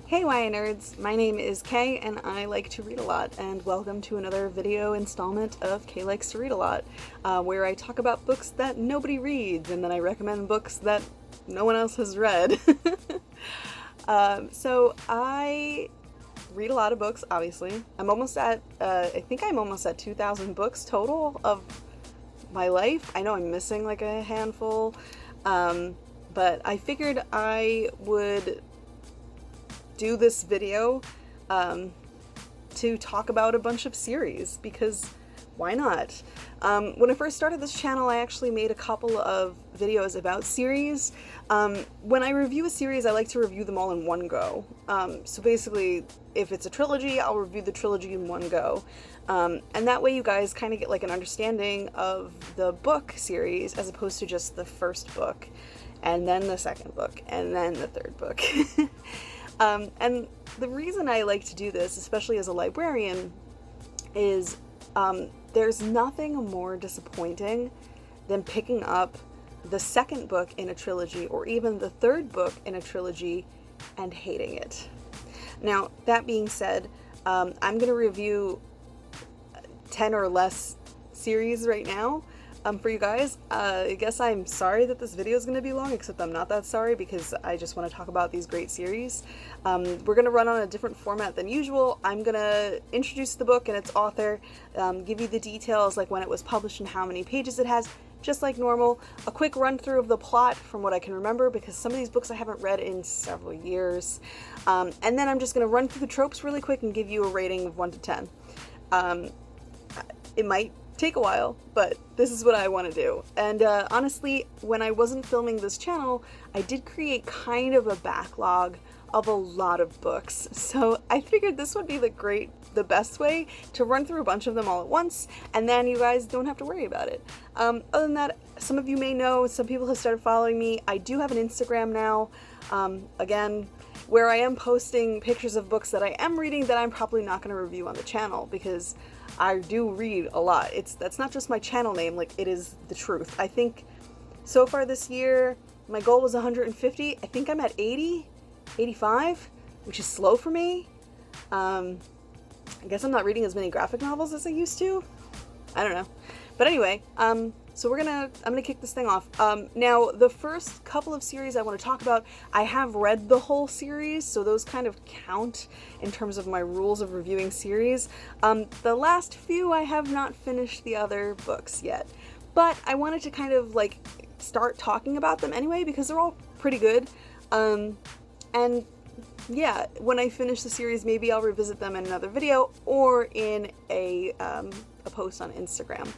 Hey YA nerds, my name is Kaye and I like to read a lot, and welcome to another video installment of Kaye Likes to Read a Lot, where I talk about books that nobody reads and then I recommend books that no one else has read. So I read a lot of books, obviously. I'm almost at, I think I'm almost at 2,000 books total of my life. I know I'm missing like a handful, but I figured I would do this video to talk about a bunch of series, because why not? When I first started this channel, I actually made a couple of videos about series. When I review a series, I like to review them all in one go. So basically, if it's a trilogy, I'll review the trilogy in one go. And that way you guys kind of get like an understanding of the book series as opposed to just the first book, and then the second book, and then the third book. And the reason I like to do this, especially as a librarian, is there's nothing more disappointing than picking up the second book in a trilogy or even the third book in a trilogy and hating it. Now, that being said, I'm going to review 10 or less series right now. For you guys, I guess I'm sorry that this video is going to be long, except I'm not that sorry because I just want to talk about these great series. We're going to run on a different format than usual. I'm going to introduce the book and its author, give you the details like when it was published and how many pages it has, just like normal. A quick run through of the plot from what I can remember, because some of these books I haven't read in several years. And then I'm just going to run through the tropes really quick and give you a rating of 1 to 10. It might take a while, but this is what I want to do. And honestly, when I wasn't filming this channel, I did create kind of a backlog of a lot of books. So I figured this would be the best way to run through a bunch of them all at once, and then you guys don't have to worry about it. Other than that, some of you may know, some people have started following me. I do have an Instagram now, again, where I am posting pictures of books that I am reading that I'm probably not going to review on the channel, because I do read a lot. That's not just my channel name, like, it is the truth. I think so far this year, my goal was 150. I think I'm at 80, 85, which is slow for me. I guess I'm not reading as many graphic novels as I used to. I don't know. But anyway, so I'm gonna kick this thing off. Now, the first couple of series I want to talk about, I have read the whole series, so those kind of count in terms of my rules of reviewing series. The last few, I have not finished the other books yet, but I wanted to kind of like start talking about them anyway, because they're all pretty good. And yeah, when I finish the series, maybe I'll revisit them in another video or in a post on Instagram.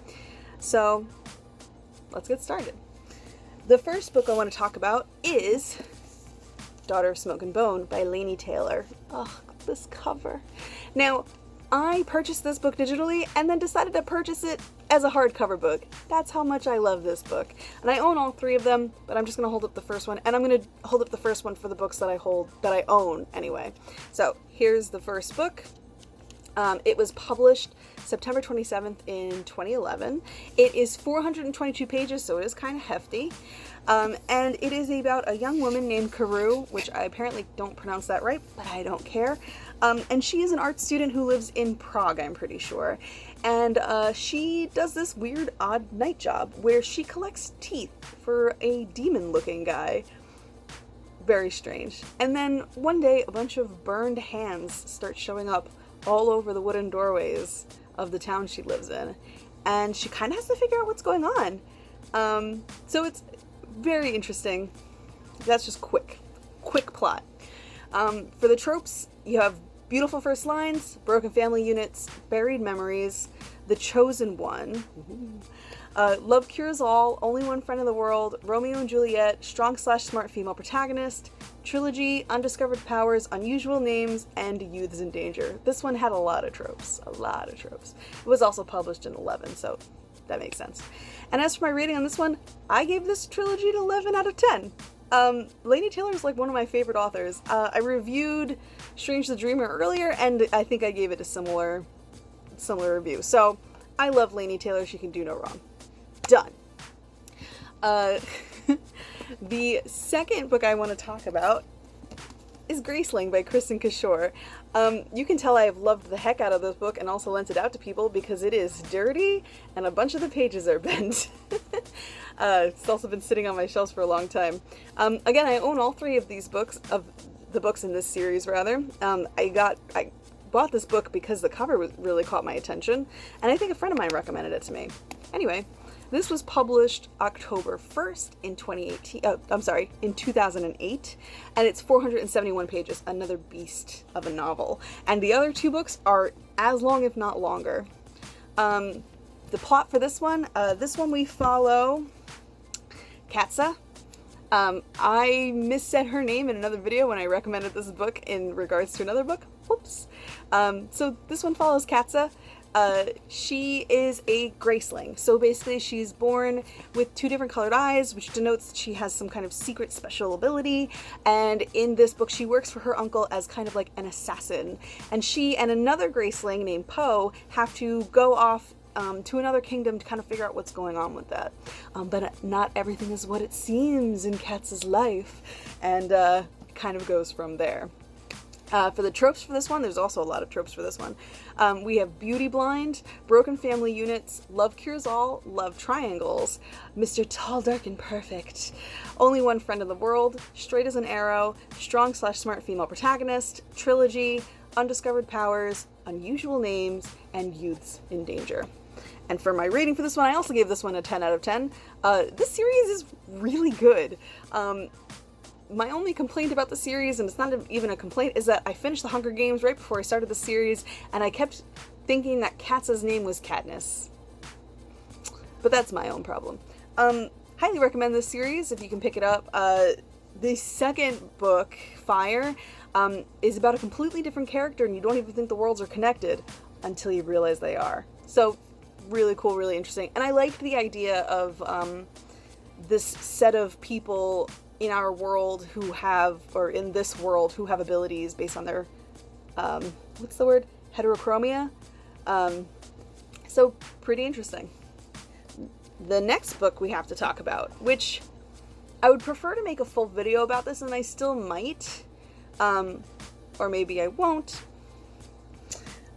So let's get started. The first book I want to talk about is Daughter of Smoke and Bone by Laini Taylor. Oh, this cover. Now, I purchased this book digitally and then decided to purchase it as a hardcover book. That's how much I love this book. And I own all three of them, but I'm just going to hold up the first one, and I'm going to hold up the first one for the books that I own anyway. So here's the first book. It was published September 27th in 2011. It is 422 pages, so it is kind of hefty. And it is about a young woman named Karu, which I apparently don't pronounce that right, but I don't care. And she is an art student who lives in Prague, I'm pretty sure. And she does this weird, odd night job where she collects teeth for a demon-looking guy. Very strange. And then one day, a bunch of burned hands start showing up all over the wooden doorways of the town she lives in, and she kind of has to figure out what's going on. So it's very interesting. That's just quick plot. For the tropes, you have beautiful first lines, broken family units, buried memories, the chosen one, love cures all, only one friend in the world, Romeo and Juliet, strong/smart female protagonist, trilogy, undiscovered powers, unusual names, and youths in danger. This one had a lot of tropes. It was also published in 11, so that makes sense. And as for my rating on this one, I gave this trilogy an 11 out of 10. Laini Taylor is like one of my favorite authors. I reviewed Strange the Dreamer earlier, and I think I gave it a similar review. So I love Laini Taylor. She can do no wrong. Done. The second book I want to talk about is Graceling by Kristen Kishore. You can tell I have loved the heck out of this book and also lent it out to people because it is dirty and a bunch of the pages are bent. It's also been sitting on my shelves for a long time. Again, I own all three of these books, of the books in this series, rather. I bought this book because the cover really caught my attention, and I think a friend of mine recommended it to me. Anyway, this was published October 1st in 2008, and it's 471 pages, another beast of a novel. And the other two books are as long, if not longer. The plot for this one we follow Katza. I missaid her name in another video when I recommended this book in regards to another book. Whoops. So this one follows Katza. She is a Graceling. So basically she's born with two different colored eyes, which denotes that she has some kind of secret special ability. And in this book, she works for her uncle as kind of like an assassin. And she and another Graceling named Poe have to go off to another kingdom to kind of figure out what's going on with that. But not everything is what it seems in Katza's life. And kind of goes from there. For the tropes for this one, there's also a lot of tropes for this one. We have beauty blind, broken family units, love cures all, love triangles, Mr. Tall, Dark, and Perfect, only one friend in the world, straight as an arrow, strong/smart female protagonist, trilogy, undiscovered powers, unusual names, and youths in danger. And for my rating for this one, I also gave this one a 10 out of 10. This series is really good. My only complaint about the series, and it's not even a complaint, is that I finished The Hunger Games right before I started the series, and I kept thinking that Katza's name was Katniss. But that's my own problem. Highly recommend this series if you can pick it up. The second book, Fire, is about a completely different character, and you don't even think the worlds are connected until you realize they are. So, really cool, really interesting. And I liked the idea of this set of people in our world who have, or in this world, who have abilities based on their, what's the word? Heterochromia? So, pretty interesting. The next book we have to talk about, which I would prefer to make a full video about this, and I still might, or maybe I won't.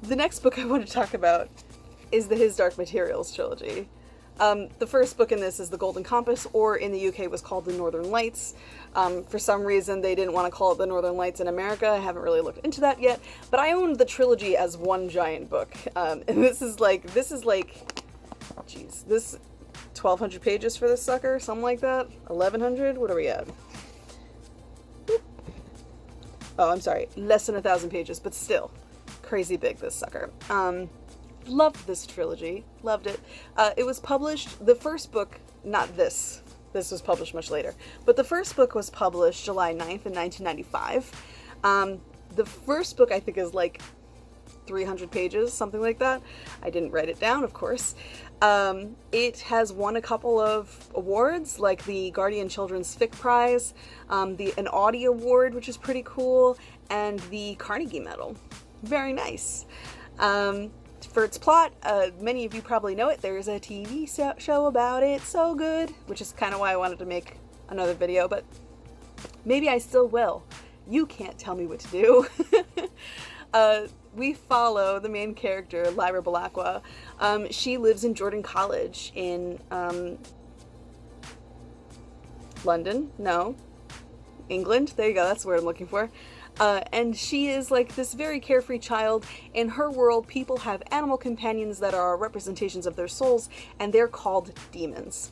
The next book I want to talk about is the His Dark Materials trilogy. The first book in this is The Golden Compass, or in the UK was called The Northern Lights. For some reason they didn't want to call it The Northern Lights in America. I haven't really looked into that yet, but I own the trilogy as one giant book. And this is like, geez, this 1,200 pages for this sucker, something like that? 1,100? What are we at? Oh, I'm sorry, less than 1,000 pages, but still, crazy big, this sucker. Loved this trilogy. Loved it. It was published, the first book, not this. This was published much later. But the first book was published July 9th in 1995. The first book, I think, is like 300 pages, something like that. I didn't write it down, of course. It has won a couple of awards, like the Guardian Children's Fic Prize, an Audie Award, which is pretty cool, and the Carnegie Medal. Very nice. For its plot, many of you probably know it. There's a TV show about it, so good, which is kind of why I wanted to make another video, but maybe I still will. You can't tell me what to do. We follow the main character, Lyra Belacqua. She lives in Jordan College in London? No. England? There you go, that's the word I'm looking for. And she is like this very carefree child. In her world, people have animal companions that are representations of their souls, and they're called demons.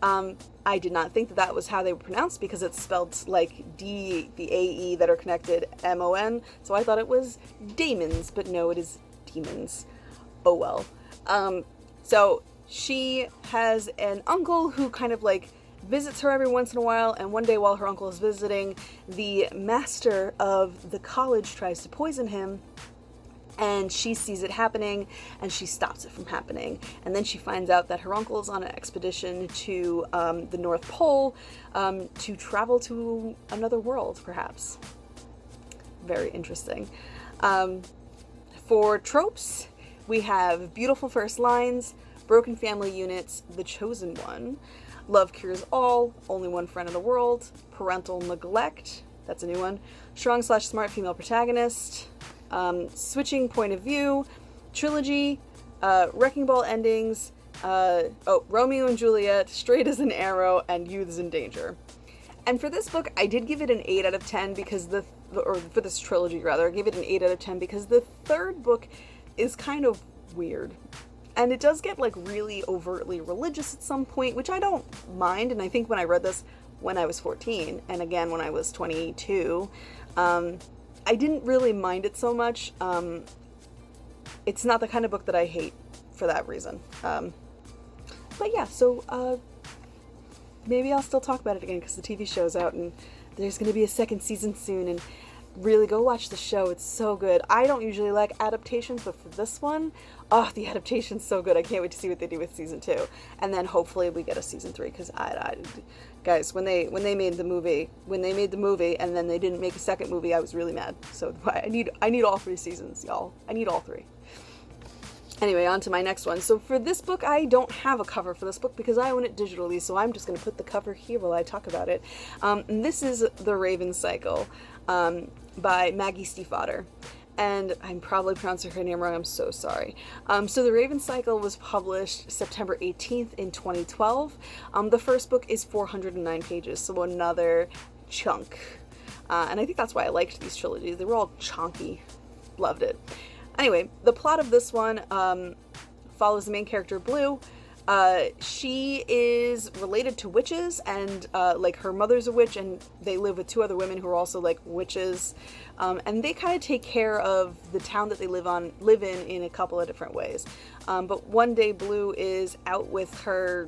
I did not think that was how they were pronounced because it's spelled like D, the A-E that are connected, M-O-N, so I thought it was daemons, but no, it is demons. Oh well. So she has an uncle who kind of like visits her every once in a while, and one day while her uncle is visiting, the master of the college tries to poison him, and she sees it happening, and she stops it from happening. And then she finds out that her uncle is on an expedition to the North Pole to travel to another world, perhaps. Very interesting. For tropes, we have beautiful first lines, broken family units, the chosen one, love cures all, only one friend in the world, parental neglect, That's a new one. Strong/smart female protagonist. Switching point of view. Trilogy. Wrecking Ball endings. Romeo and Juliet, Straight as an Arrow, and Youths in Danger. And for this book, I did give it an 8 out of 10 because for this trilogy rather, I gave it an 8 out of 10 because the third book is kind of weird. And it does get like really overtly religious at some point, which I don't mind. And I think when I read this when I was 14, and again when I was 22, I didn't really mind it so much. It's not the kind of book that I hate for that reason. But yeah, so maybe I'll still talk about it again because the TV show's out and there's going to be a second season soon, and really go watch the show. It's so good. I don't usually like adaptations, but for this one, the adaptation's so good. I can't wait to see what they do with season 2. And then hopefully we get a season 3 because guys, when they made the movie and then they didn't make a second movie, I was really mad. So I need all 3 seasons, y'all. I need all 3. Anyway, on to my next one. So for this book, I don't have a cover for this book because I own it digitally, so I'm just going to put the cover here while I talk about it. And this is The Raven Cycle by Maggie Stiefvater. And I'm probably pronouncing her name wrong, I'm so sorry. So The Raven Cycle was published September 18th in 2012. The first book is 409 pages, so another chunk. And I think that's why I liked these trilogies. They were all chunky. Loved it. Anyway, the plot of this one follows the main character, Blue. She is related to witches, and like her mother's a witch, and they live with 2 other women who are also like witches. And they kind of take care of the town that they live in a couple of different ways. But one day Blue is out with her,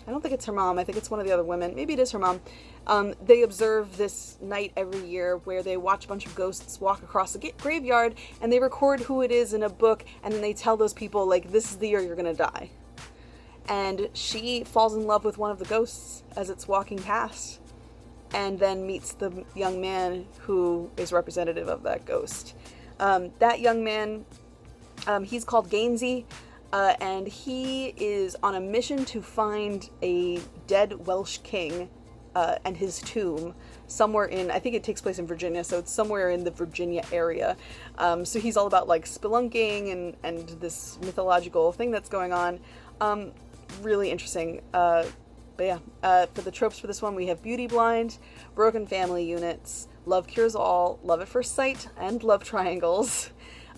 I don't think it's her mom, I think it's one of the other women, maybe it is her mom. They observe this night every year where they watch a bunch of ghosts walk across the graveyard, and they record who it is in a book, and then they tell those people, like, this is the year you're gonna die. And she falls in love with one of the ghosts as it's walking past, and then meets the young man who is representative of that ghost. That young man, he's called Gainsey, and he is on a mission to find a dead Welsh king and his tomb somewhere in, I think it takes place in Virginia, so it's somewhere in the Virginia area. So he's all about like spelunking and this mythological thing that's going on. Really interesting. But yeah, for the tropes for this one, we have beauty blind, broken family units, love cures all, love at first sight, and love triangles.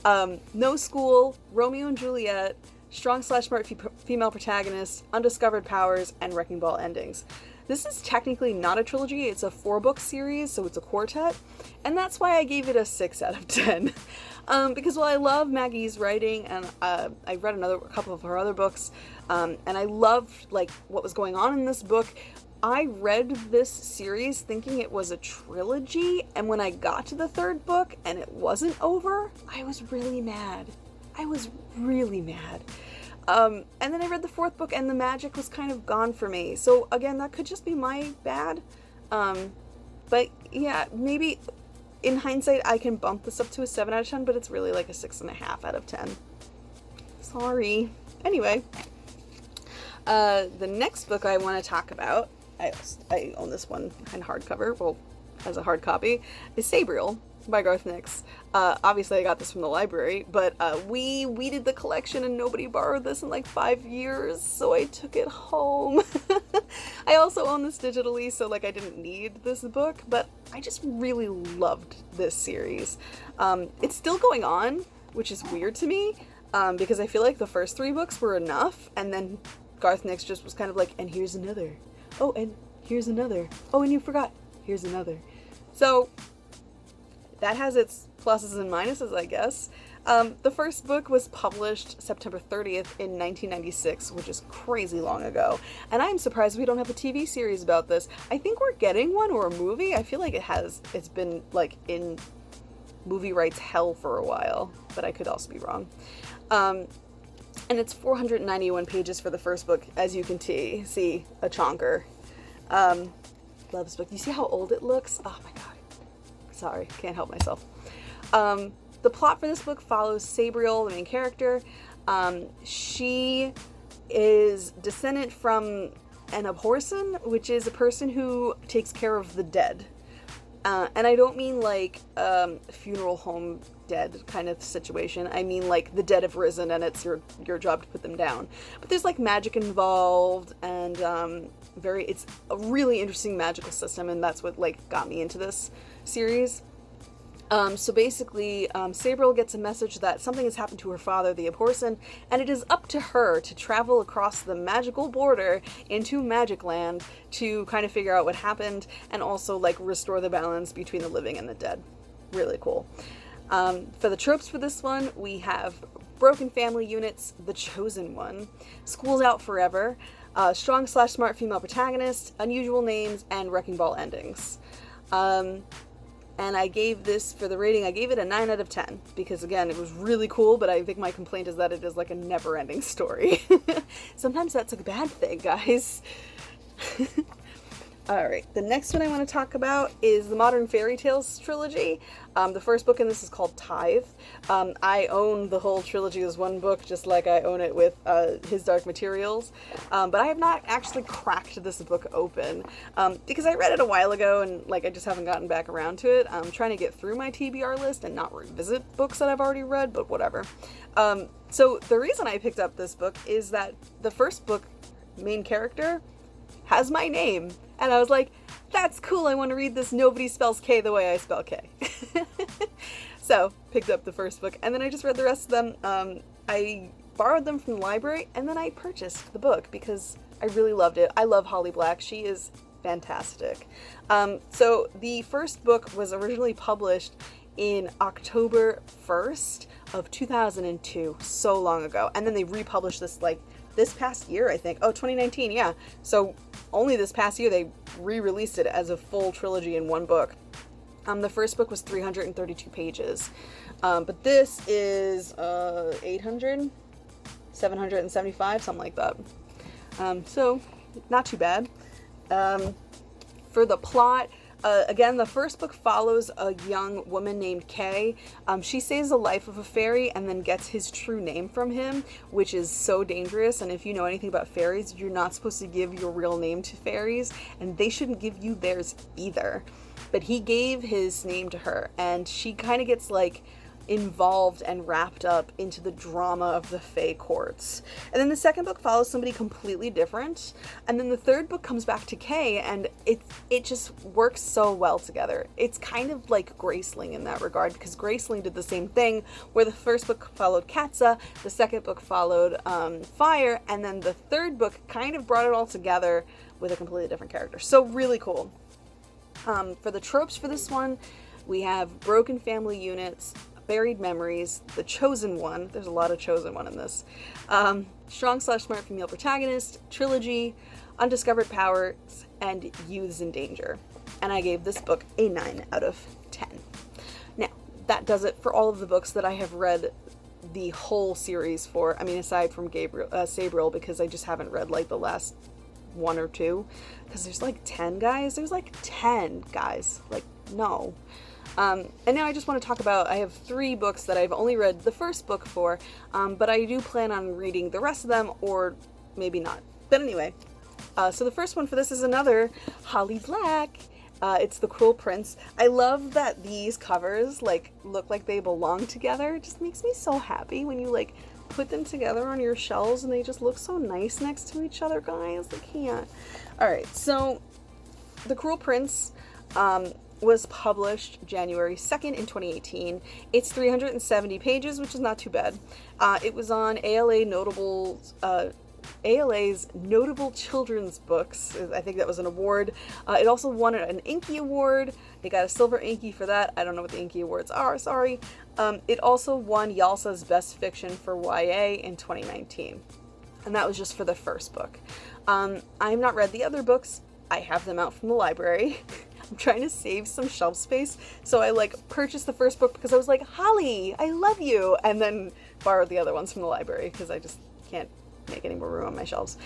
No school, Romeo and Juliet, strong/smart female protagonist, undiscovered powers, and wrecking ball endings. This is technically not a trilogy, it's a 4-book series, so it's a quartet, and that's why I gave it a 6 out of 10. Because while I love Maggie's writing, and I read a couple of her other books, and I loved like what was going on in this book, I read this series thinking it was a trilogy, and when I got to the 3rd book and it wasn't over, I was really mad. And then I read the 4th book and the magic was kind of gone for me. So again, that could just be my bad. But yeah, maybe in hindsight I can bump this up to a 7 out of 10, but it's really like a 6.5 out of 10. Sorry. Anyway, the next book I want to talk about, I own this one in hardcover, well, as a hard copy, is Sabriel by Garth Nix. Obviously I got this from the library, but we weeded the collection and nobody borrowed this in like 5 years, so I took it home. I also own this digitally, so like I didn't need this book, but I just really loved this series. It's still going on, which is weird to me, because I feel like the first 3 books were enough, and then Garth Nix just was kind of like, and here's another. Oh, and here's another. Oh, and you forgot. Here's another. So that has its pluses and minuses, I guess. The first book was published September 30th in 1996, which is crazy long ago. And I'm surprised we don't have a TV series about this. I think we're getting one, or a movie. I feel like it's been like in movie rights hell for a while, but I could also be wrong. And it's 491 pages for the first book, as you can see, a chonker. Love this book. You see how old it looks? Oh my god. Sorry, can't help myself. The plot for this book follows Sabriel, the main character. She is descendant from an abhorsen, which is a person who takes care of the dead. And I don't mean like funeral home dead kind of situation. I mean like the dead have risen and it's your job to put them down. But there's like magic involved, and it's a really interesting magical system, and that's what like got me into this series. So basically, Sabrina gets a message that something has happened to her father, the Abhorsen, and it is up to her to travel across the magical border into Magic Land to kind of figure out what happened and also like restore the balance between the living and the dead. Really cool. For the tropes for this one, we have broken family units, the chosen one, school's out forever, strong/smart female protagonist, unusual names, and wrecking ball endings. And I gave this, for the rating, I gave it a 9 out of 10. Because, again, it was really cool, but I think my complaint is that it is like a never-ending story. Sometimes that's a bad thing, guys. Alright, the next one I want to talk about is the Modern Fairy Tales trilogy. The first book in this is called Tithe. I own the whole trilogy as one book, just like I own it with His Dark Materials. But I have not actually cracked this book open, because I read it a while ago and like I just haven't gotten back around to it. I'm trying to get through my TBR list and not revisit books that I've already read, but whatever. So the reason I picked up this book is that the first book main character has my name. And I was like, that's cool, I want to read this Nobody Spells K the way I spell K. So, picked up the first book, and then I just read the rest of them. I borrowed them from the library, and then I purchased the book because I really loved it. I love Holly Black. She is fantastic. So, the first book was originally published in October 1st of 2002, so long ago. And then they republished this, like, this past year, I think. Oh, 2019, yeah. So only this past year they re-released it as a full trilogy in one book. The first book was 332 pages. But this is 800, 775, something like that. So not too bad. For the plot, again, the first book follows a young woman named Kaye. She saves the life of a fairy and then gets his true name from him, which is so dangerous. And if you know anything about fairies, you're not supposed to give your real name to fairies, and they shouldn't give you theirs either. But he gave his name to her, and she kind of gets like involved and wrapped up into the drama of the Fae courts. And then the second book follows somebody completely different, and then the third book comes back to Kaye, and it just works so well together. It's kind of like Graceling in that regard, because Graceling did the same thing, where the first book followed Katza, the second book followed Fire, and then the third book kind of brought it all together with a completely different character. So really cool. For the tropes for this one, we have broken family units, buried memories, the chosen one, there's a lot of chosen one in this, strong/smart female protagonist, trilogy, undiscovered powers, and youths in danger. And I gave this book a 9 out of 10. Now, that does it for all of the books that I have read the whole series for. I mean, aside from Sabrina, because I just haven't read like the last one or two, because there's like 10 guys. There's like 10 guys. Like, no. And now I just want to talk about, I have 3 books that I've only read the first book for, but I do plan on reading the rest of them, or maybe not. But anyway, so the first one for this is another Holly Black. It's The Cruel Prince. I love that these covers like look like they belong together. It just makes me so happy when you like put them together on your shelves and they just look so nice next to each other, guys. I can't. Alright, so The Cruel Prince was published January 2nd in 2018. It's 370 pages, which is not too bad. It was on ALA's Notable Children's Books. I think that was an award. It also won an Inky Award. They got a Silver Inky for that. I don't know what the Inky Awards are, sorry. It also won YALSA's Best Fiction for YA in 2019. And that was just for the first book. I have not read the other books. I have them out from the library. I'm trying to save some shelf space, so I like purchased the first book because I was like, Holly, I love you, and then borrowed the other ones from the library because I just can't make any more room on my shelves.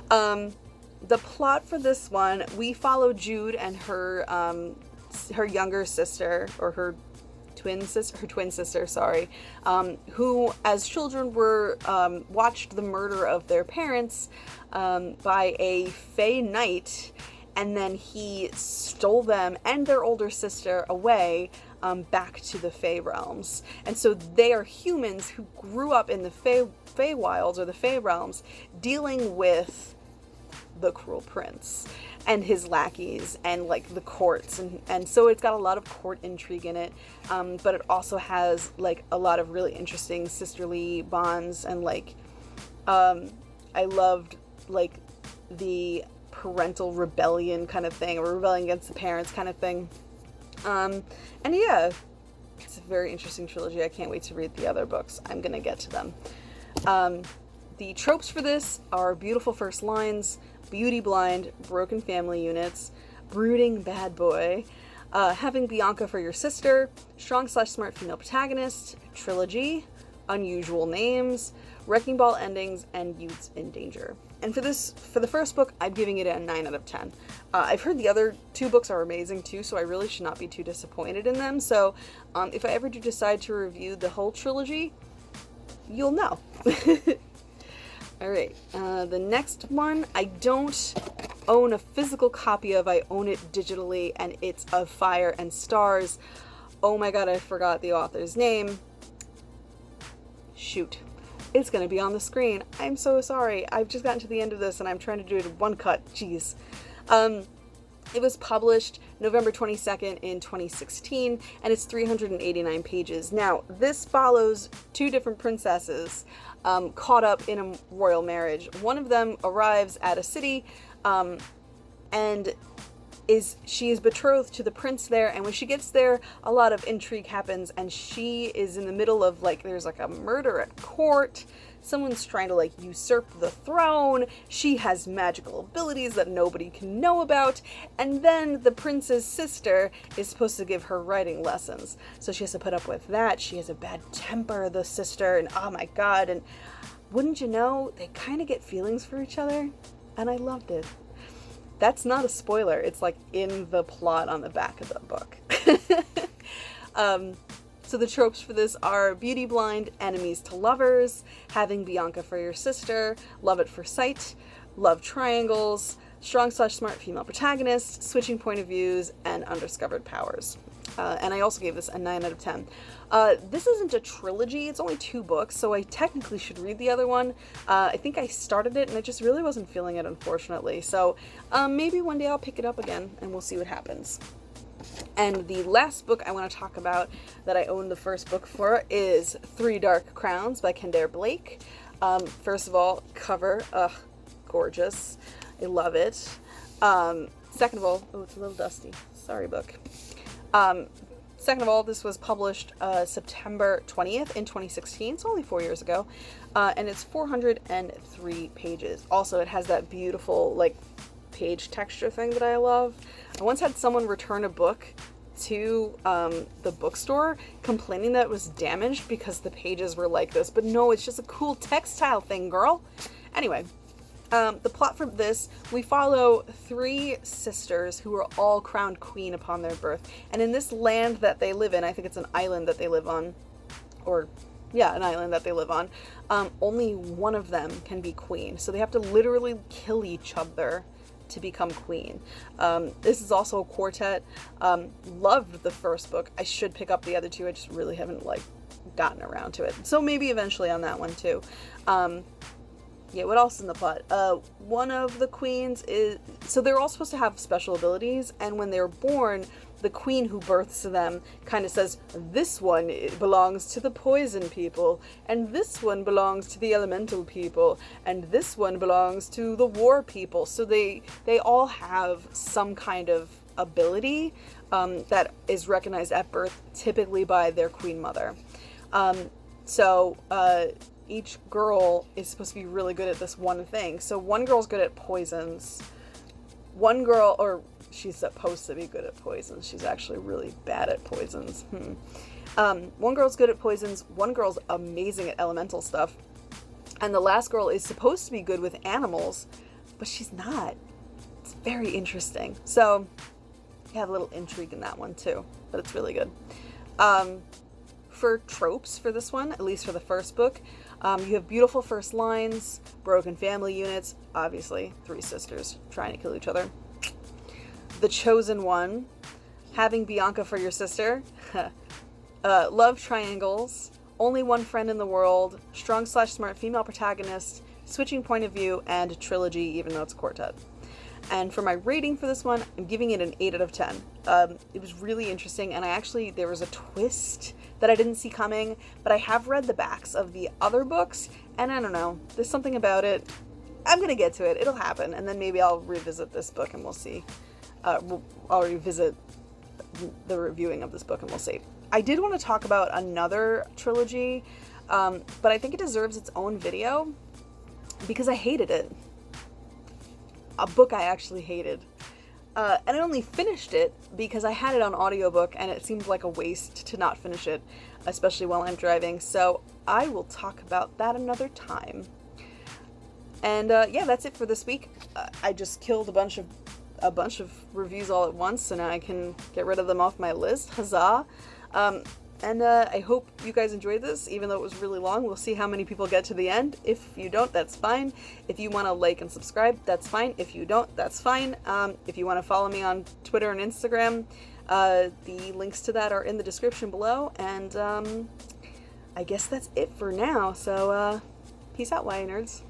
The plot for this one, we follow Jude and her younger sister, or her twin sister, sorry, who as children were watched the murder of their parents by a Fae knight. and then he stole them and their older sister away back to the Fey realms. And so they are humans who grew up in the Feywilds or the Fey realms, dealing with the cruel prince and his lackeys and like the courts, and so it's got a lot of court intrigue in it, but it also has like a lot of really interesting sisterly bonds, and like I loved like the parental rebellion kind of thing, or rebellion against the parents kind of thing. And yeah, it's a very interesting trilogy. I can't wait to read the other books. I'm gonna get to them. The tropes for this are beautiful first lines, beauty blind, broken family units, brooding bad boy, having Bianca for your sister, strong/smart female protagonist, trilogy, unusual names, wrecking ball endings, and youths in danger. And for the first book, I'm giving it a 9 out of 10. I've heard the other 2 books are amazing too, so I really should not be too disappointed in them. So if I ever do decide to review the whole trilogy, you'll know. Alright, the next one I don't own a physical copy of. I own it digitally, and it's Of Fire and Stars. Oh my god, I forgot the author's name. Shoot. It's going to be on the screen. I'm so sorry. I've just gotten to the end of this and I'm trying to do it in one cut. Jeez. It was published November 22nd in 2016, and it's 389 pages. Now, this follows 2 different princesses caught up in a royal marriage. One of them arrives at a city and she is betrothed to the prince there, and when she gets there, a lot of intrigue happens, and she is in the middle of like, there's like a murder at court, someone's trying to like usurp the throne, she has magical abilities that nobody can know about, and then the prince's sister is supposed to give her writing lessons, so she has to put up with that. She has a bad temper, the sister, and oh my god, and wouldn't you know, they kind of get feelings for each other, and I loved it. That's not a spoiler. It's like in the plot on the back of the book. So the tropes for this are beauty blind, enemies to lovers, having Bianca for your sister, love at first sight, love triangles, strong/smart female protagonist, switching point of views, and undiscovered powers. And I also gave this a 9 out of 10. This isn't a trilogy, it's only 2 books, so I technically should read the other one. I think I started it and I just really wasn't feeling it, unfortunately. So maybe one day I'll pick it up again and we'll see what happens. And the last book I want to talk about that I own the first book for is 3 Dark Crowns by Kendare Blake. First of all, cover, gorgeous. I love it. Second of all, oh, it's a little dusty. Sorry, book. Second of all, this was published September 20th in 2016, so only 4 years ago, and it's 403 pages. Also, it has that beautiful, like, page texture thing that I love. I once had someone return a book to the bookstore complaining that it was damaged because the pages were like this, but no, it's just a cool textile thing, girl. Anyway. The plot for this, we follow 3 sisters who are all crowned queen upon their birth. And in this land that they live in, I think it's an island that they live on, or yeah, an island that they live on, only one of them can be queen. So they have to literally kill each other to become queen. This is also a quartet. Loved the first book. I should pick up the other 2. I just really haven't like gotten around to it. So maybe eventually on that one too. Yeah, what else in the plot? One of the queens is... So they're all supposed to have special abilities, and when they're born, the queen who births them kind of says, this one belongs to the poison people, and this one belongs to the elemental people, and this one belongs to the war people. So they all have some kind of ability that is recognized at birth, typically by their queen mother. Each girl is supposed to be really good at this one thing. So one girl's good at poisons. One girl, or she's supposed to be good at poisons. She's actually really bad at poisons. One girl's good at poisons. One girl's amazing at elemental stuff. And the last girl is supposed to be good with animals, but she's not. It's very interesting. So you have a little intrigue in that one too, but it's really good. For tropes for this one, at least for the first book, you have beautiful first lines, broken family units, obviously 3 sisters trying to kill each other. The Chosen One, Having Bianca for Your Sister, Love Triangles, Only One Friend in the World, Strong/Smart Female Protagonist, Switching Point of View, and Trilogy, even though it's a quartet. And for my rating for this one, I'm giving it an 8 out of 10. It was really interesting, and there was a twist that I didn't see coming, but I have read the backs of the other books, and I don't know, there's something about it. I'm gonna get to it, it'll happen, and then maybe I'll revisit this book and we'll see. I'll revisit the reviewing of this book and we'll see. I did want to talk about another trilogy, but I think it deserves its own video because I hated it. A book I actually hated. And I only finished it because I had it on audiobook and it seemed like a waste to not finish it, especially while I'm driving. So I will talk about that another time. And yeah, that's it for this week. I just killed a bunch of reviews all at once, so now I can get rid of them off my list. Huzzah! And I hope you guys enjoyed this, even though it was really long. We'll see how many people get to the end. If you don't, that's fine. If you want to like and subscribe, that's fine. If you don't, that's fine. If you want to follow me on Twitter and Instagram, the links to that are in the description below. And I guess that's it for now. So peace out, YA nerds.